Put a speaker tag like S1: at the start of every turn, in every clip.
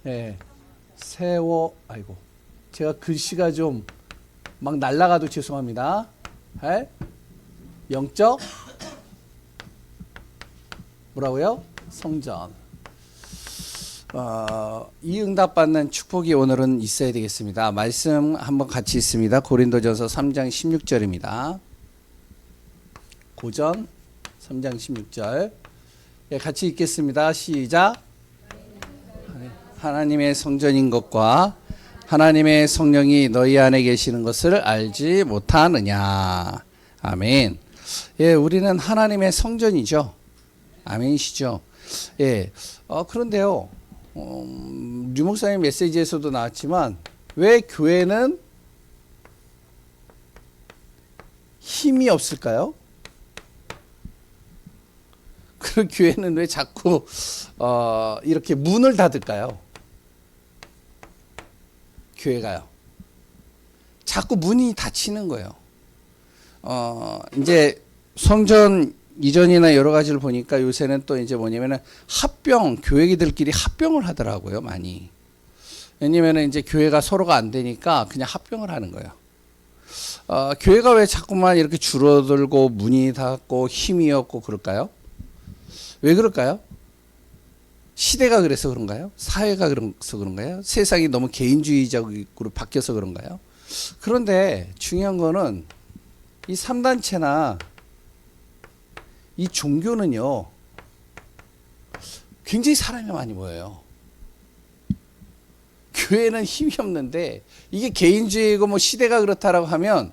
S1: 예, 아이고. 제가 글씨가 좀 막 날라가도 죄송합니다. 예? 영적, 뭐라고요? 성전. 이 응답받는 축복이 오늘은 있어야 되겠습니다. 말씀 한번 같이 있습니다. 고린도전서 3장 16절입니다. 고전 3장 16절. 예, 같이 읽겠습니다. 시작. 하나님의 성전인 것과 하나님의 성령이 너희 안에 계시는 것을 알지 못하느냐. 아멘. 예, 우리는 하나님의 성전이죠. 아멘이시죠. 예. 그런데요, 류 목사님 메시지에서도 나왔지만, 왜 교회는 힘이 없을까요? 그 교회는 왜 자꾸, 이렇게 문을 닫을까요? 교회가요. 자꾸 문이 닫히는 거예요. 이제 성전 이전이나 여러 가지를 보니까 요새는 또 이제 뭐냐면은 교회들끼리 합병을 하더라고요, 많이. 왜냐면은 이제 교회가 서로가 안 되니까 그냥 합병을 하는 거예요. 교회가 왜 자꾸만 이렇게 줄어들고 문이 닫고 힘이 없고 그럴까요? 왜 그럴까요? 시대가 그래서 그런가요? 사회가 그래서 그런가요? 세상이 너무 개인주의적으로 바뀌어서 그런가요? 그런데 중요한 거는 이 3단체나 이 종교는요, 굉장히 사람이 많이 모여요. 교회는 힘이 없는데, 이게 개인주의고 뭐 시대가 그렇다라고 하면,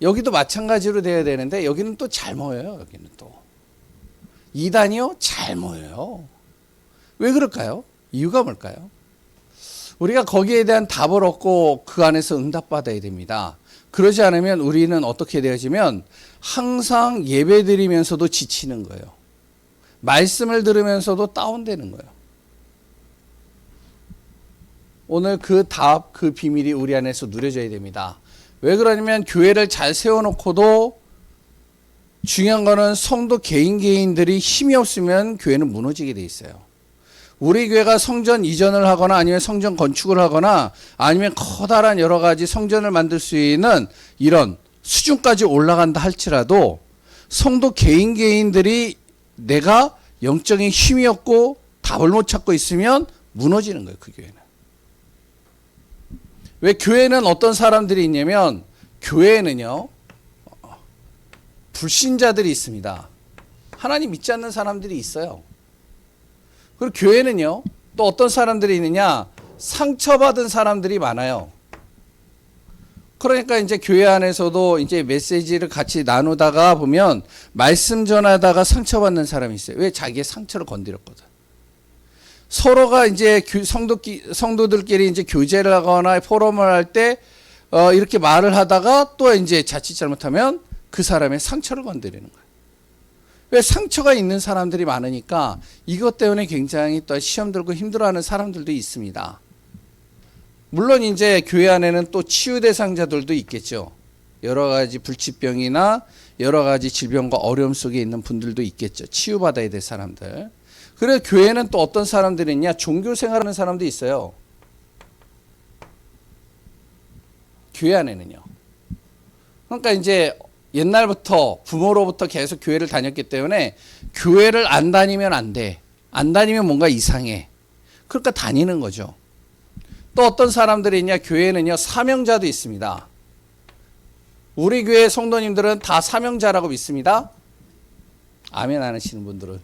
S1: 여기도 마찬가지로 돼야 되는데, 여기는 또 잘 모여요, 여기는 또. 이단이요? 잘 모여요. 왜 그럴까요? 이유가 뭘까요? 우리가 거기에 대한 답을 얻고 그 안에서 응답받아야 됩니다. 그러지 않으면 우리는 어떻게 되어지면 항상 예배 드리면서도 지치는 거예요. 말씀을 들으면서도 다운되는 거예요. 오늘 그 답, 그 비밀이 우리 안에서 누려져야 됩니다. 왜 그러냐면 교회를 잘 세워놓고도 중요한 거는 성도 개인들이 힘이 없으면 교회는 무너지게 돼 있어요. 우리 교회가 성전 이전을 하거나 아니면 성전 건축을 하거나 아니면 커다란 여러 가지 성전을 만들 수 있는 이런 수준까지 올라간다 할지라도 성도 개인들이 내가 영적인 힘이 없고 답을 못 찾고 있으면 무너지는 거예요, 그 교회는. 왜 교회는 어떤 사람들이 있냐면, 교회는요, 불신자들이 있습니다. 하나님 믿지 않는 사람들이 있어요. 그리고 교회는요, 또 어떤 사람들이 있느냐, 상처받은 사람들이 많아요. 그러니까 이제 교회 안에서도 이제 메시지를 같이 나누다가 보면 말씀 전하다가 상처받는 사람이 있어요. 왜? 자기의 상처를 건드렸거든. 서로가 이제 성도들끼리 이제 교제를 하거나 포럼을 할 때 이렇게 말을 하다가 또 이제 자칫 잘못하면 그 사람의 상처를 건드리는 거예요. 왜? 상처가 있는 사람들이 많으니까 이것 때문에 굉장히 또 시험 들고 힘들어하는 사람들도 있습니다. 물론 이제 교회 안에는 또 치유 대상자들도 있겠죠. 여러 가지 불치병이나 여러 가지 질병과 어려움 속에 있는 분들도 있겠죠. 치유받아야 될 사람들. 그래서 교회는 또 어떤 사람들이 있냐? 종교 생활하는 사람도 있어요. 교회 안에는요. 그러니까 이제 옛날부터 부모로부터 계속 교회를 다녔기 때문에 교회를 안 다니면 안 돼. 안 다니면 뭔가 이상해. 그러니까 다니는 거죠. 또 어떤 사람들이 있냐? 교회는요, 사명자도 있습니다. 우리 교회 성도님들은 다 사명자라고 믿습니다. 아멘 안 하시는 분들은,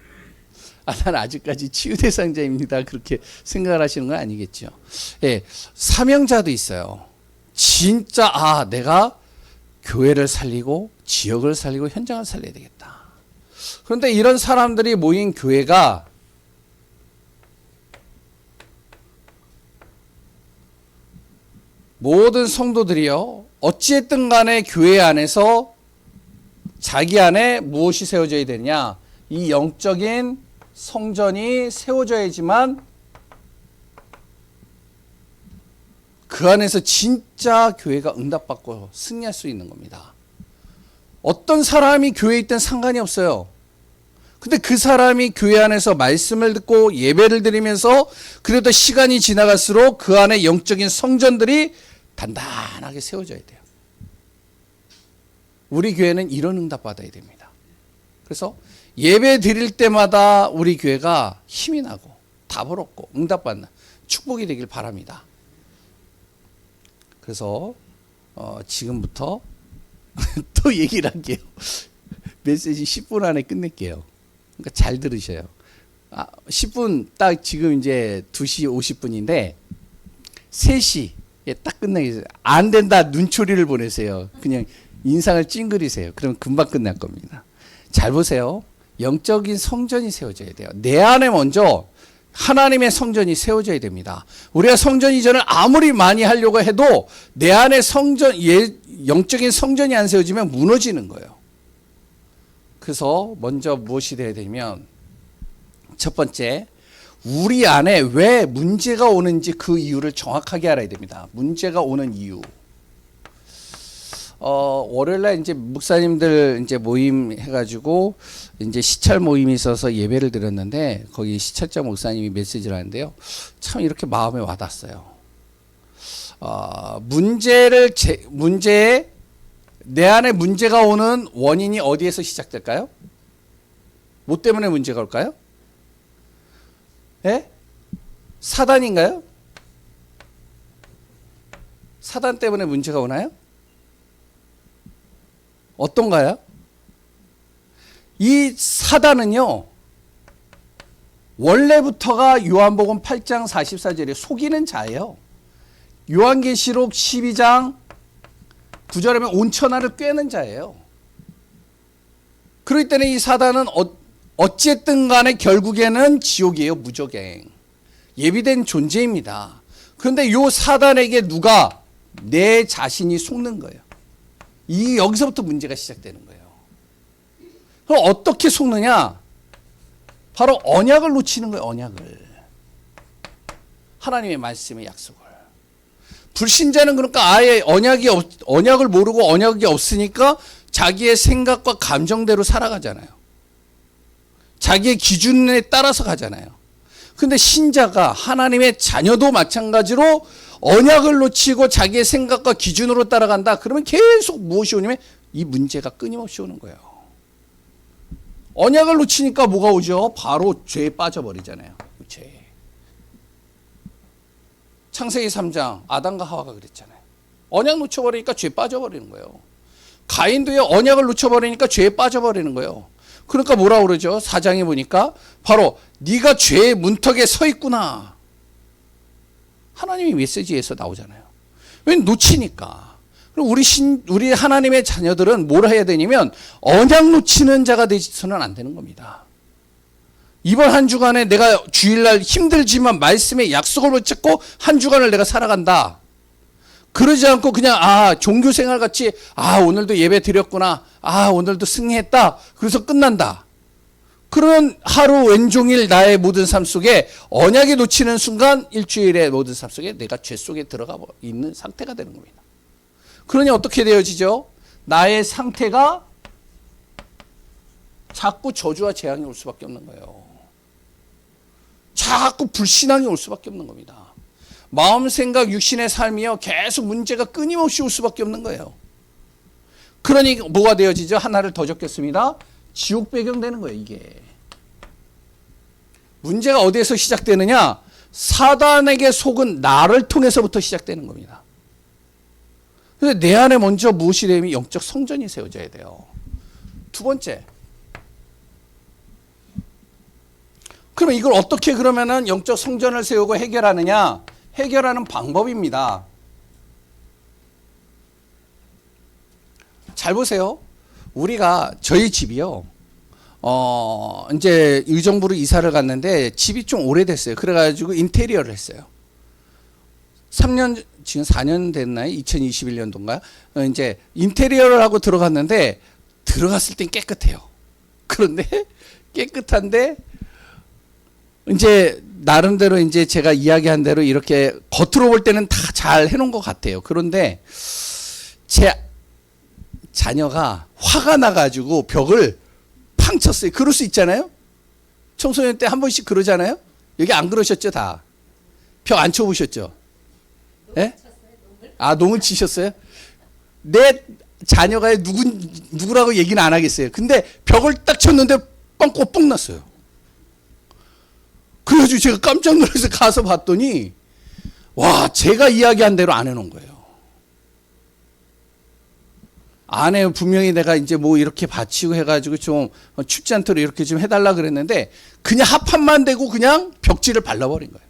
S1: 나는 아직까지 치유 대상자입니다, 그렇게 생각을 하시는 건 아니겠죠. 예, 사명자도 있어요. 진짜 내가 교회를 살리고 지역을 살리고 현장을 살려야 되겠다. 그런데 이런 사람들이 모인 교회가 모든 성도들이요, 어찌했든 간에 교회 안에서 자기 안에 무엇이 세워져야 되냐? 이 영적인 성전이 세워져야지만 그 안에서 진짜 교회가 응답받고 승리할 수 있는 겁니다. 어떤 사람이 교회에 있든 상관이 없어요. 근데 그 사람이 교회 안에서 말씀을 듣고 예배를 드리면서 그래도 시간이 지나갈수록 그 안에 영적인 성전들이 단단하게 세워져야 돼요. 우리 교회는 이런 응답 받아야 됩니다. 그래서 예배 드릴 때마다 우리 교회가 힘이 나고 답을 얻고 응답받는 축복이 되길 바랍니다. 그래서 지금부터 또 얘기를 할게요. 메시지 10분 안에 끝낼게요. 그러니까 잘 들으셔요. 10분 딱 지금 이제 2시 50분인데 3시에 딱 끝내겠어요. 안 된다 눈초리를 보내세요. 그냥 인상을 찡그리세요. 그러면 금방 끝날 겁니다. 잘 보세요. 영적인 성전이 세워져야 돼요. 내 안에 먼저 하나님의 성전이 세워져야 됩니다. 우리가 성전 이전을 아무리 많이 하려고 해도 내 안에 영적인 성전이 안 세워지면 무너지는 거예요. 그래서 먼저 무엇이 돼야 되냐면 첫 번째, 우리 안에 왜 문제가 오는지 그 이유를 정확하게 알아야 됩니다. 문제가 오는 이유. 월요일날 이제 목사님들 이제 모임 해가지고 이제 시찰 모임이 있어서 예배를 드렸는데 거기 시찰자 목사님이 메시지를 하는데요. 참 이렇게 마음에 와닿았어요. 내 안에 문제가 오는 원인이 어디에서 시작될까요? 뭐 때문에 문제가 올까요? 예? 사단인가요? 사단 때문에 문제가 오나요? 어떤가요? 이 사단은요, 원래부터가 요한복음 8장 44절에 속이는 자예요. 요한계시록 12장 9절에 온천하를 꿰는 자예요. 그렇기 때문에 이 사단은 어쨌든 간에 결국에는 지옥이에요. 무적행. 예비된 존재입니다. 그런데 이 사단에게 누가 내 자신이 속는 거예요. 여기서부터 문제가 시작되는 거예요. 그럼 어떻게 속느냐? 바로 언약을 놓치는 거예요. 언약을. 하나님의 말씀의 약속을. 불신자는 그러니까 아예 언약을 모르고 언약이 없으니까 자기의 생각과 감정대로 살아가잖아요. 자기의 기준에 따라서 가잖아요. 근데 신자가 하나님의 자녀도 마찬가지로 언약을 놓치고 자기의 생각과 기준으로 따라간다. 그러면 계속 무엇이 오냐면 이 문제가 끊임없이 오는 거예요. 언약을 놓치니까 뭐가 오죠? 바로 죄에 빠져버리잖아요. 죄. 창세기 3장 아담과 하와가 그랬잖아요. 언약 놓쳐버리니까 죄에 빠져버리는 거예요. 가인도요, 언약을 놓쳐버리니까 죄에 빠져버리는 거예요. 그러니까 뭐라고 그러죠? 4장에 보니까 바로 네가 죄의 문턱에 서 있구나. 하나님이 메시지에서 나오잖아요. 왜 놓치니까. 그럼 우리 하나님의 자녀들은 뭘 해야 되냐면 언약 놓치는 자가 되서는 안 되는 겁니다. 이번 한 주간에 내가 주일날 힘들지만 말씀의 약속을 붙잡고 한 주간을 내가 살아간다. 그러지 않고 그냥 종교생활 같이 오늘도 예배 드렸구나. 오늘도 승리했다. 그래서 끝난다. 그런 하루 왼종일 나의 모든 삶 속에 언약이 놓치는 순간 일주일의 모든 삶 속에 내가 죄 속에 들어가 있는 상태가 되는 겁니다. 그러니 어떻게 되어지죠? 나의 상태가 자꾸 저주와 재앙이 올 수밖에 없는 거예요. 자꾸 불신앙이 올 수밖에 없는 겁니다. 마음, 생각, 육신의 삶이요 계속 문제가 끊임없이 올 수밖에 없는 거예요. 그러니 뭐가 되어지죠? 하나를 더 적겠습니다. 지옥 배경 되는 거예요. 이게 문제가 어디에서 시작되느냐? 사단에게 속은 나를 통해서부터 시작되는 겁니다. 그래서 내 안에 먼저 무엇이 되면 영적 성전이 세워져야 돼요. 두 번째, 그러면 이걸 어떻게 그러면은 영적 성전을 세우고 해결하느냐? 해결하는 방법입니다. 잘 보세요. 우리가 저희 집이요. 이제 의정부로 이사를 갔는데 집이 좀 오래됐어요. 그래가지고 인테리어를 했어요. 3년, 지금 4년 됐나요? 2021년도인가요? 이제 인테리어를 하고 들어갔는데 들어갔을 땐 깨끗해요. 그런데 깨끗한데 이제 나름대로 이제 제가 이야기한 대로 이렇게 겉으로 볼 때는 다 잘 해놓은 것 같아요. 그런데 제 자녀가 화가 나가지고 벽을 팡 쳤어요. 그럴 수 있잖아요. 청소년 때 한 번씩 그러잖아요. 여기 안 그러셨죠 다. 벽 안 쳐보셨죠? 예? 아 농을 치셨어요? 내 자녀가 누구라고 얘기는 안 하겠어요. 근데 벽을 딱 쳤는데 빵꾸 뻥 났어요. 그래가지고 제가 깜짝 놀라서 가서 봤더니 와 제가 이야기한 대로 안 해놓은 거예요. 안에 분명히 내가 이제 뭐 이렇게 받치고 해가지고 좀 춥지 않도록 이렇게 좀 해달라 그랬는데 그냥 합판만 대고 그냥 벽지를 발라버린 거예요.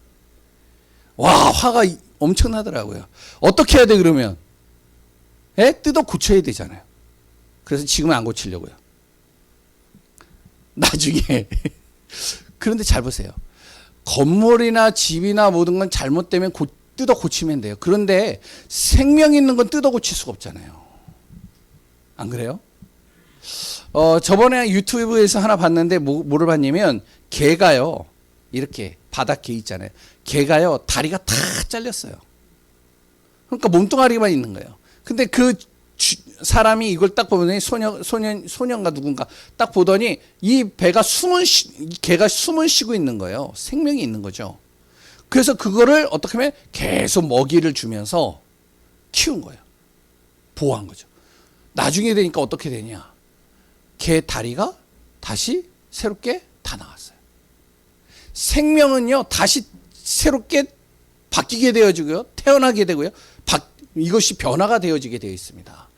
S1: 와 화가 엄청나더라고요. 어떻게 해야 돼 그러면? 예? 뜯어 고쳐야 되잖아요. 그래서 지금은 안 고치려고요. 나중에 그런데 잘 보세요. 건물이나 집이나 모든 건 잘못되면 뜯어 고치면 돼요. 그런데 생명 있는 건 뜯어 고칠 수가 없잖아요. 안 그래요? 저번에 유튜브에서 하나 봤는데 뭐를 봤냐면 개가요. 이렇게 바닥개 있잖아요. 개가요. 다리가 다 잘렸어요. 그러니까 몸뚱아리만 있는 거예요. 근데 그 사람이 이걸 딱 보더니 소년가 누군가 딱 보더니 이 개가 숨을 쉬고 있는 거예요. 생명이 있는 거죠. 그래서 그거를 어떻게 하면 계속 먹이를 주면서 키운 거예요. 보호한 거죠. 나중에 되니까 어떻게 되냐. 개 다리가 다시 새롭게 다 나왔어요. 생명은요 다시 새롭게 바뀌게 되어지고요. 태어나게 되고요. 이것이 변화가 되어지게 되어 있습니다.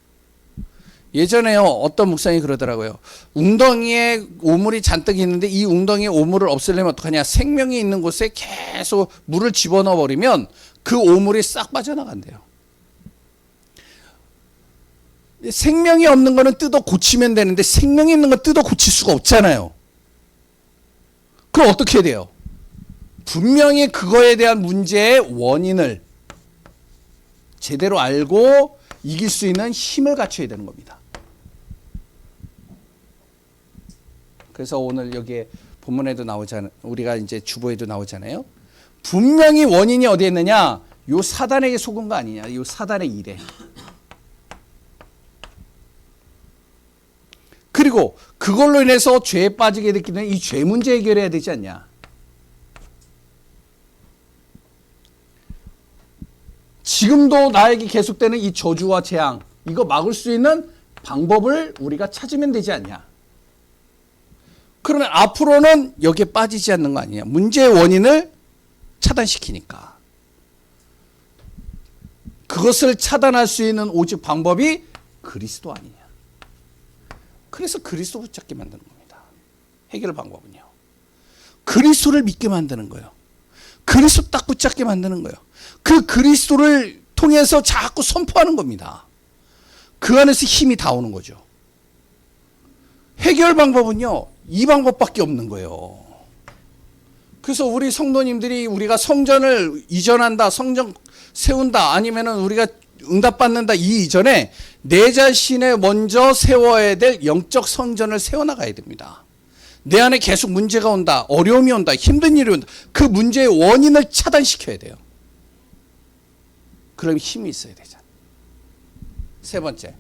S1: 예전에요 어떤 목사님이 그러더라고요. 웅덩이에 오물이 잔뜩 있는데 이 웅덩이에 오물을 없애려면 어떡하냐. 생명이 있는 곳에 계속 물을 집어넣어 버리면 그 오물이 싹 빠져나간대요. 생명이 없는 거는 뜯어 고치면 되는데 생명이 있는 건 뜯어 고칠 수가 없잖아요. 그럼 어떻게 해야 돼요? 분명히 그거에 대한 문제의 원인을 제대로 알고 이길 수 있는 힘을 갖춰야 되는 겁니다. 그래서 오늘 여기에 본문에도 나오잖아요. 우리가 이제 주보에도 나오잖아요. 분명히 원인이 어디에 있느냐? 요 사단에게 속은 거 아니냐? 요 사단의 일에. 그리고 그걸로 인해서 죄에 빠지게 됐기 때문에 이 죄 문제 해결해야 되지 않냐? 지금도 나에게 계속되는 이 저주와 재앙, 이거 막을 수 있는 방법을 우리가 찾으면 되지 않냐? 그러면 앞으로는 여기에 빠지지 않는 거 아니냐? 문제의 원인을 차단시키니까. 그것을 차단할 수 있는 오직 방법이 그리스도 아니냐? 그래서 그리스도 붙잡게 만드는 겁니다. 해결 방법은요. 그리스도를 믿게 만드는 거예요. 그리스도 딱 붙잡게 만드는 거예요. 그 그리스도를 통해서 자꾸 선포하는 겁니다. 그 안에서 힘이 다 오는 거죠. 해결 방법은요. 이 방법밖에 없는 거예요. 그래서 우리 성도님들이 우리가 성전을 이전한다, 성전 세운다, 아니면은 우리가 응답받는다 이 이전에 내 자신에 먼저 세워야 될 영적 성전을 세워나가야 됩니다. 내 안에 계속 문제가 온다, 어려움이 온다, 힘든 일이 온다. 그 문제의 원인을 차단시켜야 돼요. 그럼 힘이 있어야 되잖아. 세 번째.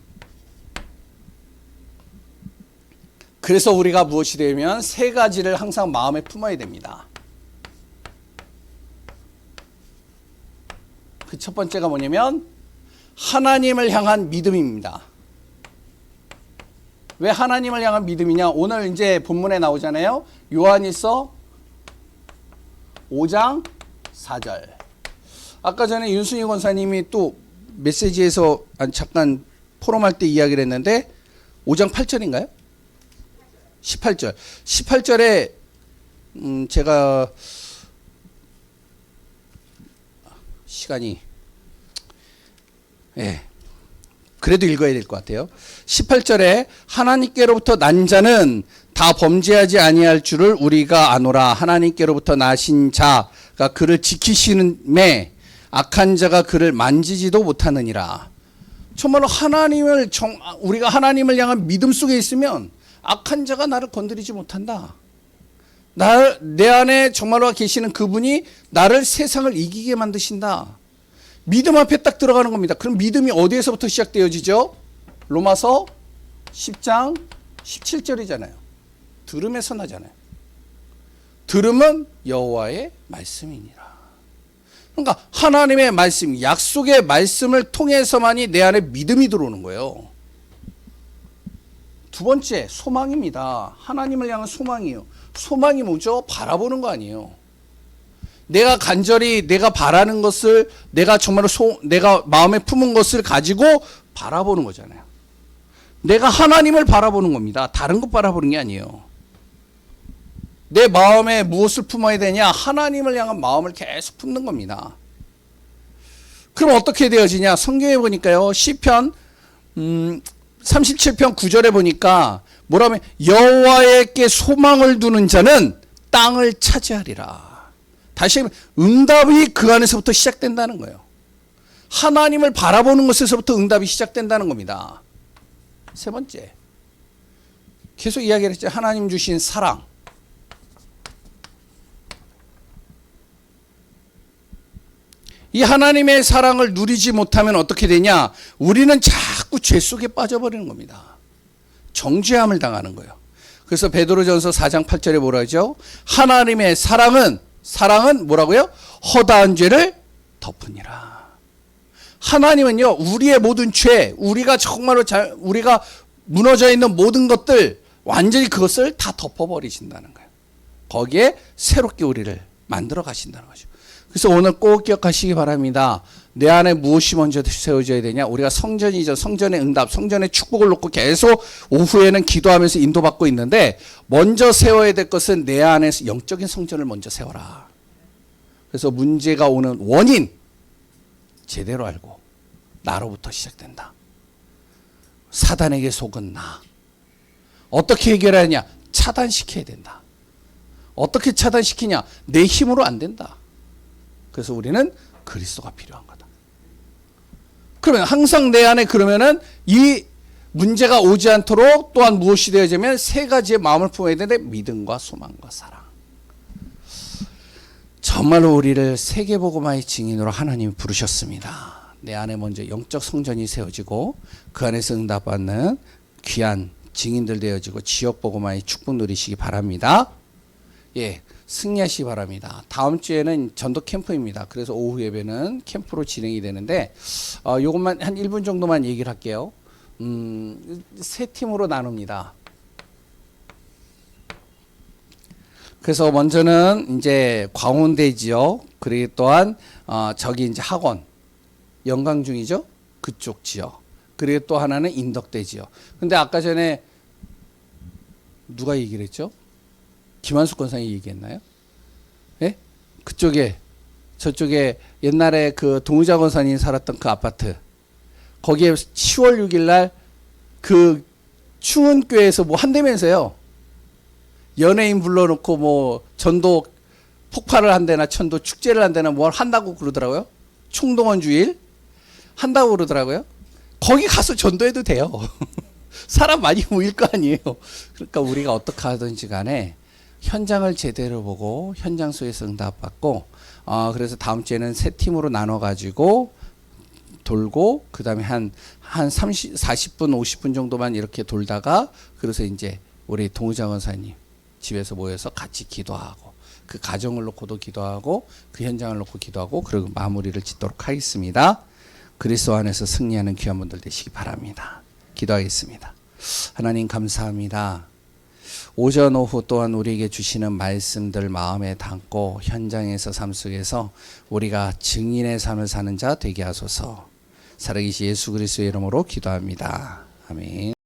S1: 그래서 우리가 무엇이 되면 세 가지를 항상 마음에 품어야 됩니다. 그 첫 번째가 뭐냐면 하나님을 향한 믿음입니다. 왜 하나님을 향한 믿음이냐? 오늘 이제 본문에 나오잖아요. 요한일서 5장 4절. 아까 전에 윤순희 권사님이 또 메시지에서 잠깐 포럼할 때 이야기를 했는데 5장 8절인가요? 18절. 18절에 제가 시간이 그래도 읽어야 될 것 같아요. 18절에 하나님께로부터 난 자는 다 범죄하지 아니할 줄을 우리가 아노라. 하나님께로부터 나신 자가 그를 지키시는매 악한 자가 그를 만지지도 못하느니라. 정말로 우리가 하나님을 향한 믿음 속에 있으면 악한 자가 나를 건드리지 못한다. 내 안에 정말로 계시는 그분이 나를 세상을 이기게 만드신다. 믿음 앞에 딱 들어가는 겁니다. 그럼 믿음이 어디에서부터 시작되어지죠? 로마서 10장 17절이잖아요. 들음에서 나잖아요. 들으면 여호와의 말씀이니라. 그러니까 하나님의 말씀, 약속의 말씀을 통해서만이 내 안에 믿음이 들어오는 거예요. 두 번째, 소망입니다. 하나님을 향한 소망이에요. 소망이 뭐죠? 바라보는 거 아니에요. 내가 간절히 내가 바라는 것을, 내가 정말로 내가 마음에 품은 것을 가지고 바라보는 거잖아요. 내가 하나님을 바라보는 겁니다. 다른 것 바라보는 게 아니에요. 내 마음에 무엇을 품어야 되냐? 하나님을 향한 마음을 계속 품는 겁니다. 그럼 어떻게 되어지냐? 성경에 보니까요, 시편 37편 9절에 보니까 뭐라면 여호와에게 소망을 두는 자는 땅을 차지하리라. 다시 응답이 그 안에서부터 시작된다는 거예요. 하나님을 바라보는 것에서부터 응답이 시작된다는 겁니다. 세 번째, 계속 이야기를 했죠. 하나님 주신 사랑. 이 하나님의 사랑을 누리지 못하면 어떻게 되냐? 우리는 자꾸 죄 속에 빠져버리는 겁니다. 정죄함을 당하는 거예요. 그래서 베드로전서 4장 8절에 뭐라 하죠? 하나님의 사랑은 뭐라고요? 허다한 죄를 덮으니라. 하나님은요, 우리의 모든 죄, 우리가 정말로 우리가 무너져 있는 모든 것들, 완전히 그것을 다 덮어버리신다는 거예요. 거기에 새롭게 우리를 만들어 가신다는 거죠. 그래서 오늘 꼭 기억하시기 바랍니다. 내 안에 무엇이 먼저 세워져야 되냐? 우리가 성전이죠. 성전의 응답, 성전의 축복을 놓고 계속 오후에는 기도하면서 인도받고 있는데, 먼저 세워야 될 것은 내 안에서 영적인 성전을 먼저 세워라. 그래서 문제가 오는 원인, 제대로 알고 나로부터 시작된다. 사단에게 속은 나. 어떻게 해결하냐? 차단시켜야 된다. 어떻게 차단시키냐? 내 힘으로 안 된다. 그래서 우리는 그리스도가 필요한 거다. 그러면 항상 내 안에 그러면은 이 문제가 오지 않도록 또한 무엇이 되어지면 세 가지의 마음을 품어야 되는데, 믿음과 소망과 사랑. 정말로 우리를 세계복음화의 증인으로 하나님이 부르셨습니다. 내 안에 먼저 영적 성전이 세워지고 그 안에서 응답받는 귀한 증인들 되어지고 지역복음화의 축복 누리시기 바랍니다. 예, 승리하시기 바랍니다. 다음 주에는 전도 캠프입니다. 그래서 오후 예배는 캠프로 진행이 되는데, 요것만 한 1분 정도만 얘기를 할게요. 세 팀으로 나눕니다. 그래서 먼저는 이제 광운대 지역, 그리고 또한 저기 이제 학원, 영광중이죠? 그쪽 지역. 그리고 또 하나는 인덕대 지역. 근데 아까 전에 누가 얘기를 했죠? 김한숙 권사님이 얘기했나요? 예? 그쪽에, 저쪽에 옛날에 그 동의자 권사님 살았던 그 아파트, 거기에 10월 6일 날 그 충은교회에서 뭐 한다면서요. 연예인 불러놓고 뭐 전도 폭발을 한대나 전도 축제를 한대나 뭘 한다고 그러더라고요. 총동원 주일 한다고 그러더라고요. 거기 가서 전도해도 돼요. 사람 많이 모일 거 아니에요. 그러니까 우리가 어떻게 하든지 간에 현장을 제대로 보고 현장 속에서 응답받고, 그래서 다음 주에는 세 팀으로 나눠가지고 돌고, 그 다음에 한 40분, 50분 정도만 이렇게 돌다가, 그래서 이제 우리 동의자 권사님 집에서 모여서 같이 기도하고, 그 가정을 놓고도 기도하고, 그 현장을 놓고 기도하고, 그리고 마무리를 짓도록 하겠습니다. 그리스도 안에서 승리하는 귀한 분들 되시기 바랍니다. 기도하겠습니다. 하나님 감사합니다. 오전 오후 또한 우리에게 주시는 말씀들 마음에 담고 현장에서 삶 속에서 우리가 증인의 삶을 사는 자 되게 하소서. 살아계신 예수 그리스도의 이름으로 기도합니다. 아멘.